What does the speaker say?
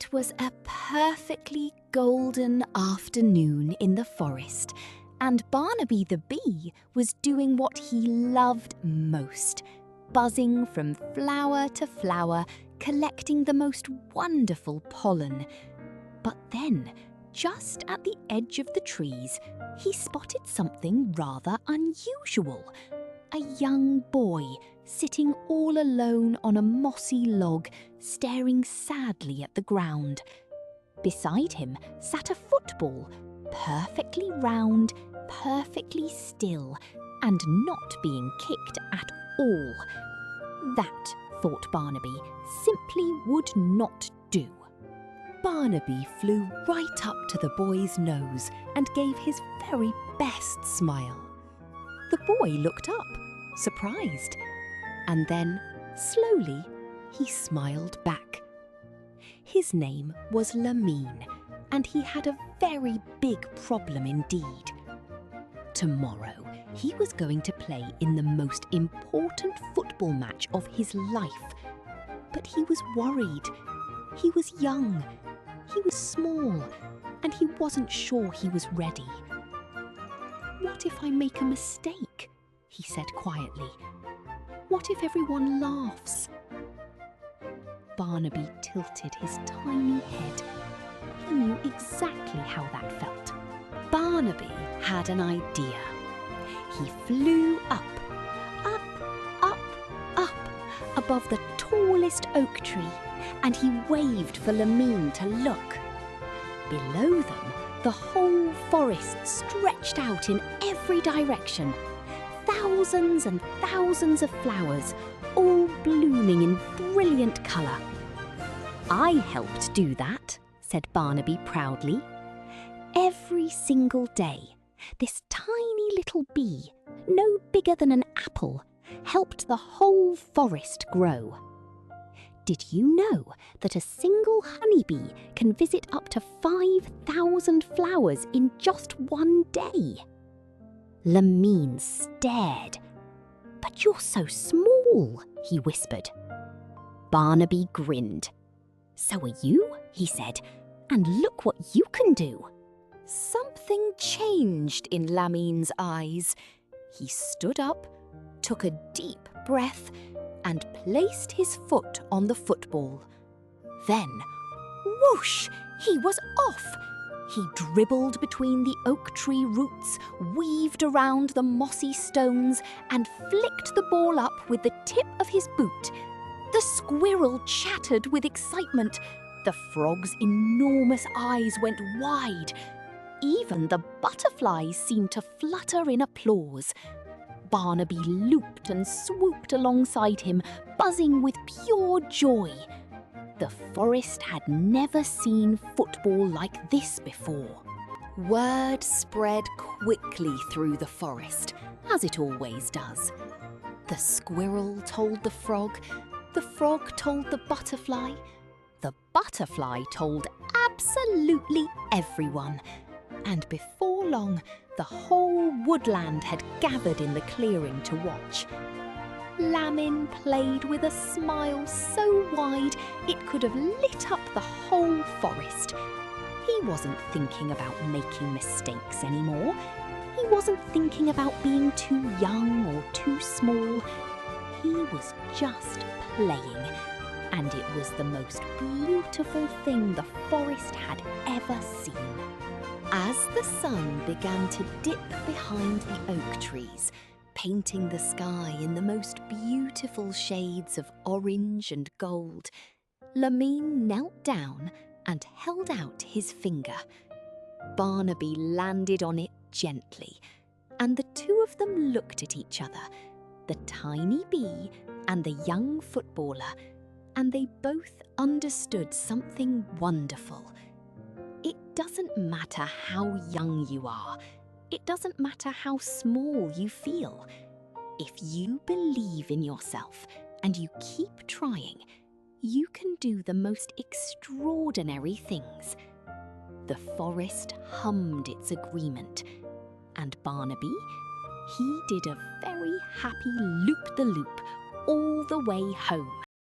It was a perfectly golden afternoon in the forest, and Barnaby the Bee was doing what he loved most, buzzing from flower to flower, collecting the most wonderful pollen. But then, just at the edge of the trees, he spotted something rather unusual. A young boy sitting all alone on a mossy log, staring sadly at the ground. Beside him sat a football, perfectly round, perfectly still, and not being kicked at all. That, thought Barnaby, simply would not do. Barnaby flew right up to the boy's nose and gave his very best smile. The boy looked up, surprised, and then, slowly, he smiled back. His name was Lamine, and he had a very big problem indeed. Tomorrow, he was going to play in the most important football match of his life. But he was worried. He was young, he was small, and he wasn't sure he was ready. "What if I make a mistake?" he said quietly. "What if everyone laughs?" Barnaby tilted his tiny head. He knew exactly how that felt. Barnaby had an idea. He flew up, above the tallest oak tree, and he waved for Lamine to look. Below them, the whole forest stretched out in every direction. Thousands and thousands of flowers, all blooming in brilliant colour. "I helped do that," said Barnaby proudly. Every single day, this tiny little bee, no bigger than an apple, helped the whole forest grow. Did you know that a single honeybee can visit up to 5,000 flowers in just one day? Lamine stared. "But you're so small," he whispered. Barnaby grinned. "So are you," he said, "and look what you can do." Something changed in Lamine's eyes. He stood up, took a deep breath, and placed his foot on the football. Then, whoosh, he was off. He dribbled between the oak tree roots, weaved around the mossy stones, and flicked the ball up with the tip of his boot. The squirrel chattered with excitement. The frog's enormous eyes went wide. Even the butterflies seemed to flutter in applause. Barnaby looped and swooped alongside him, buzzing with pure joy. The forest had never seen football like this before. Word spread quickly through the forest, as it always does. The squirrel told the frog told the butterfly told absolutely everyone. And before long, the whole woodland had gathered in the clearing to watch. Lamine played with a smile so wide it could have lit up the whole forest. He wasn't thinking about making mistakes anymore. He wasn't thinking about being too young or too small. He was just playing, and it was the most beautiful thing the forest had ever seen. As the sun began to dip behind the oak trees, painting the sky in the most beautiful shades of orange and gold, Lamine knelt down and held out his finger. Barnaby landed on it gently, and the two of them looked at each other, the tiny bee and the young footballer, and they both understood something wonderful. It doesn't matter how young you are. It doesn't matter how small you feel. If you believe in yourself and you keep trying, you can do the most extraordinary things. The forest hummed its agreement, and Barnaby, he did a very happy loop-the-loop all the way home.